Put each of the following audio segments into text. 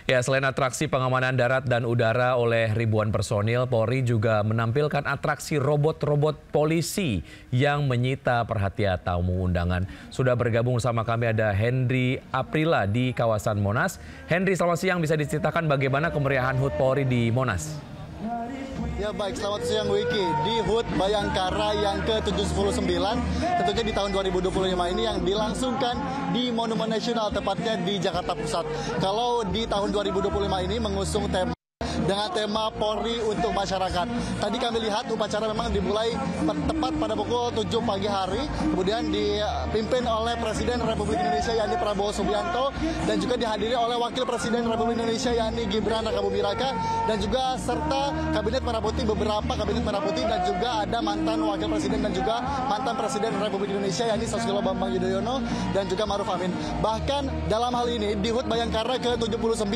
Ya, selain atraksi pengamanan darat dan udara oleh ribuan personil, Polri juga menampilkan atraksi robot-robot polisi yang menyita perhatian tamu undangan. Sudah bergabung sama kami ada Henry Aprila di kawasan Monas. Henry, selamat siang. Bisa diceritakan bagaimana kemeriahan HUT Polri di Monas? Ya baik, selamat siang Wiki. Di HUT Bayangkara yang ke-79, tentunya di tahun 2025 ini yang dilangsungkan di Monumen Nasional, tepatnya di Jakarta Pusat. Kalau di tahun 2025 ini mengusung tema dengan tema Polri untuk masyarakat. Tadi kami lihat upacara memang dimulai tepat pada pukul 7 pagi hari, kemudian dipimpin oleh Presiden Republik Indonesia yakni Prabowo Subianto dan juga dihadiri oleh Wakil Presiden Republik Indonesia yakni Gibran Rakabuming Raka dan juga serta Kabinet Merah Putih, beberapa Kabinet Merah Putih dan juga ada mantan Wakil Presiden dan juga mantan Presiden Republik Indonesia yakni Susilo Bambang Yudhoyono dan juga Maruf Amin. Bahkan dalam hal ini di HUT Bayangkara ke-79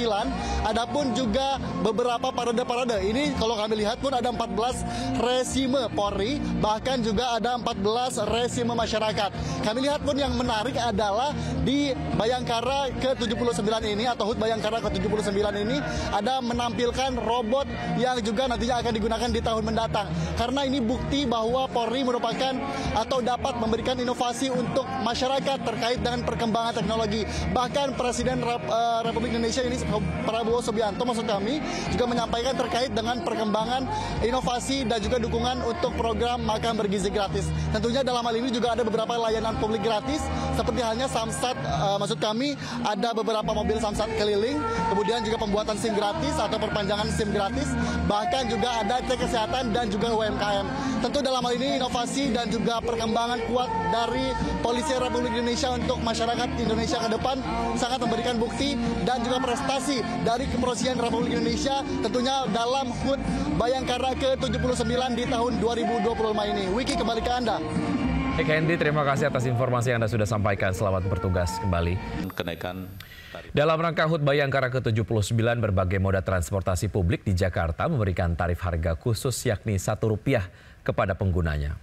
adapun juga beberapa parade-parade. Ini kalau kami lihat pun ada 14 resime Polri, bahkan juga ada 14 resime masyarakat. Kami lihat pun yang menarik adalah di Bayangkara ke-79 ini atau HUT Bayangkara ke-79 ini ada menampilkan robot yang juga nantinya akan digunakan di tahun mendatang. Karena ini bukti bahwa Polri merupakan atau dapat memberikan inovasi untuk masyarakat terkait dengan perkembangan teknologi. Bahkan Presiden Republik Indonesia ini Prabowo Subianto maksud kami juga menyampaikan terkait dengan perkembangan inovasi dan juga dukungan untuk program makan bergizi gratis. Tentunya dalam hal ini juga ada beberapa layanan publik gratis seperti halnya Samsat, maksud kami ada beberapa mobil Samsat keliling, kemudian juga pembuatan SIM gratis atau perpanjangan SIM gratis, bahkan juga ada cek kesehatan dan juga UMKM. Tentu dalam hal ini inovasi dan juga perkembangan kuat dari Polisi Republik Indonesia untuk masyarakat Indonesia ke depan sangat memberikan bukti dan juga prestasi dari Kepolisian Republik Indonesia tentunya dalam HUT Bayangkara ke-79 di tahun 2025 ini. Wiki, kembali ke Anda. Baik, Hendy, terima kasih atas informasi yang Anda sudah sampaikan. Selamat bertugas kembali. Kenaikan tarif. Dalam rangka HUT Bayangkara ke-79, berbagai moda transportasi publik di Jakarta memberikan tarif harga khusus yakni Rp1 kepada penggunanya.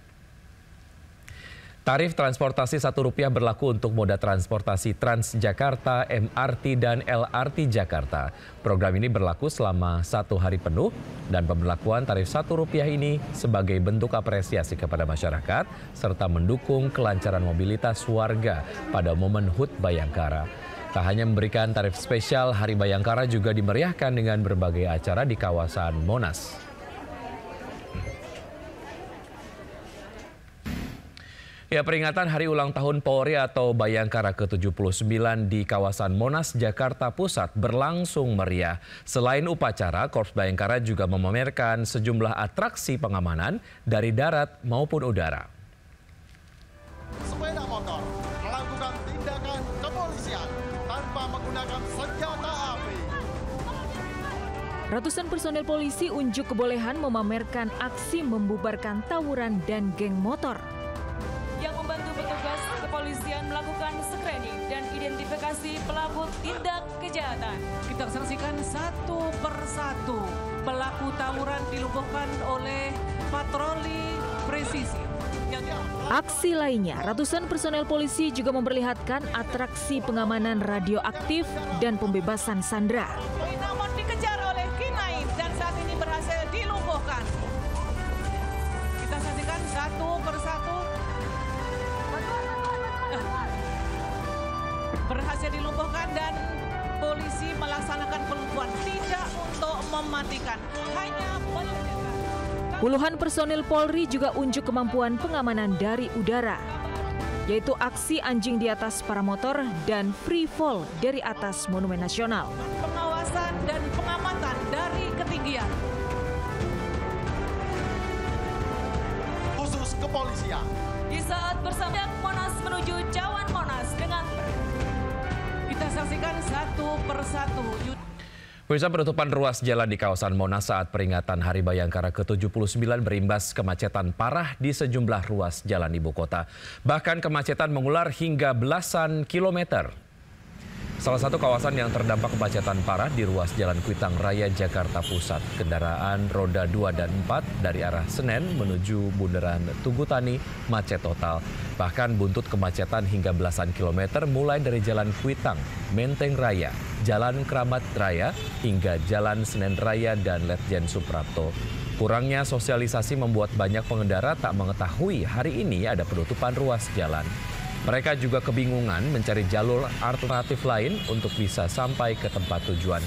Tarif transportasi Rp1 berlaku untuk moda transportasi Transjakarta, MRT, dan LRT Jakarta. Program ini berlaku selama 1 hari penuh dan pemberlakuan tarif Rp1 ini sebagai bentuk apresiasi kepada masyarakat serta mendukung kelancaran mobilitas warga pada momen HUT Bayangkara. Tak hanya memberikan tarif spesial, Hari Bayangkara juga dimeriahkan dengan berbagai acara di kawasan Monas. Ya, peringatan Hari Ulang Tahun Polri atau Bayangkara ke-79 di kawasan Monas, Jakarta Pusat berlangsung meriah. Selain upacara, Korps Bayangkara juga memamerkan sejumlah atraksi pengamanan dari darat maupun udara. Sepeda motor melakukan tindakan kepolisian tanpa menggunakan senjata api. Ratusan personel polisi unjuk kebolehan memamerkan aksi membubarkan tawuran dan geng motor. Yang membantu petugas kepolisian melakukan screening dan identifikasi pelaku tindak kejahatan. Kita saksikan satu persatu pelaku tawuran dilumpuhkan oleh patroli presisi. Aksi lainnya, ratusan personel polisi juga memperlihatkan atraksi pengamanan radioaktif dan pembebasan sandera. Namun dikejar oleh K9 dan saat ini berhasil dilumpuhkan. Kita saksikan satu persatu. Berhasil dilumpuhkan dan polisi melaksanakan pelumpuhan tidak untuk mematikan, hanya meledakkan. Puluhan personil Polri juga unjuk kemampuan pengamanan dari udara, yaitu aksi anjing di atas para motor dan free fall dari atas Monumen Nasional. Pengawasan dan pengamatan dari ketinggian. Khusus kepolisian. Di saat bersama Monas menuju Cawan Monas dengan kita saksikan satu persatu. Pemirsa, penutupan ruas jalan di kawasan Monas saat peringatan Hari Bayangkara ke-79 berimbas kemacetan parah di sejumlah ruas jalan ibu kota. Bahkan kemacetan mengular hingga belasan kilometer. Salah satu kawasan yang terdampak kemacetan parah di ruas Jalan Kuitang Raya, Jakarta Pusat. Kendaraan roda 2 dan 4 dari arah Senen menuju Bundaran Tugutani macet total. Bahkan buntut kemacetan hingga belasan kilometer mulai dari Jalan Kuitang, Menteng Raya, Jalan Kramat Raya hingga Jalan Senen Raya dan Letjen Suprapto. Kurangnya sosialisasi membuat banyak pengendara tak mengetahui hari ini ada penutupan ruas jalan. Mereka juga kebingungan mencari jalur alternatif lain untuk bisa sampai ke tempat tujuan.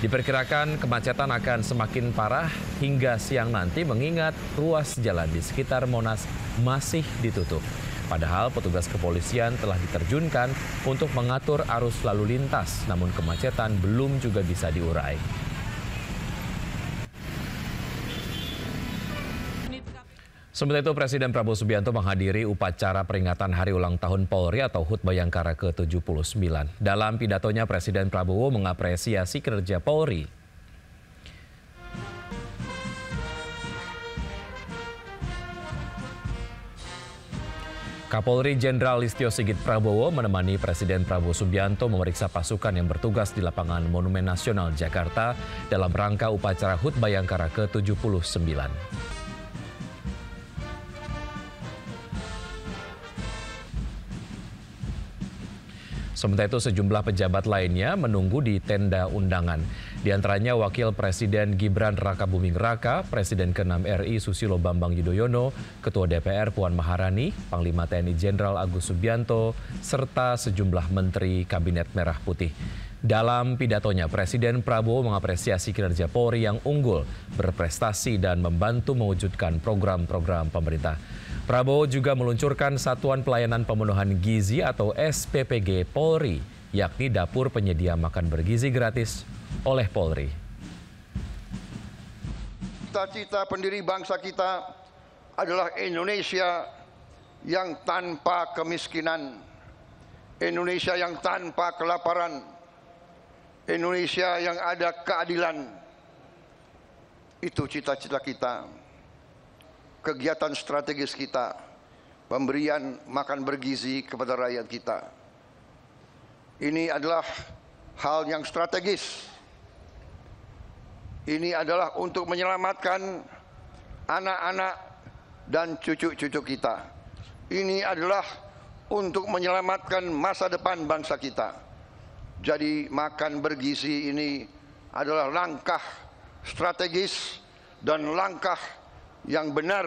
Diperkirakan kemacetan akan semakin parah hingga siang nanti mengingat ruas jalan di sekitar Monas masih ditutup. Padahal petugas kepolisian telah diterjunkan untuk mengatur arus lalu lintas, namun kemacetan belum juga bisa diurai. Sementara itu, Presiden Prabowo Subianto menghadiri upacara peringatan Hari Ulang Tahun Polri atau HUT Bayangkara ke-79. Dalam pidatonya, Presiden Prabowo mengapresiasi kinerja Polri. Kapolri Jenderal Listio Sigit Prabowo menemani Presiden Prabowo Subianto memeriksa pasukan yang bertugas di lapangan Monumen Nasional Jakarta dalam rangka upacara HUT Bayangkara ke-79. Sementara itu sejumlah pejabat lainnya menunggu di tenda undangan. Di antaranya Wakil Presiden Gibran Rakabuming Raka, Presiden ke-6 RI Susilo Bambang Yudhoyono, Ketua DPR Puan Maharani, Panglima TNI Jenderal Agus Subianto, serta sejumlah Menteri Kabinet Merah Putih. Dalam pidatonya, Presiden Prabowo mengapresiasi kinerja Polri yang unggul, berprestasi dan membantu mewujudkan program-program pemerintah. Prabowo juga meluncurkan Satuan Pelayanan Pemenuhan Gizi atau SPPG Polri, yakni dapur penyedia makan bergizi gratis oleh Polri. Cita-cita pendiri bangsa kita adalah Indonesia yang tanpa kemiskinan, Indonesia yang tanpa kelaparan, Indonesia yang ada keadilan. Itu cita-cita kita. Kegiatan strategis kita, pemberian makan bergizi kepada rakyat kita. Ini adalah hal yang strategis. Ini adalah untuk menyelamatkan anak-anak dan cucu-cucu kita. Ini adalah untuk menyelamatkan masa depan bangsa kita. Jadi makan bergizi ini adalah langkah strategis dan langkah yang benar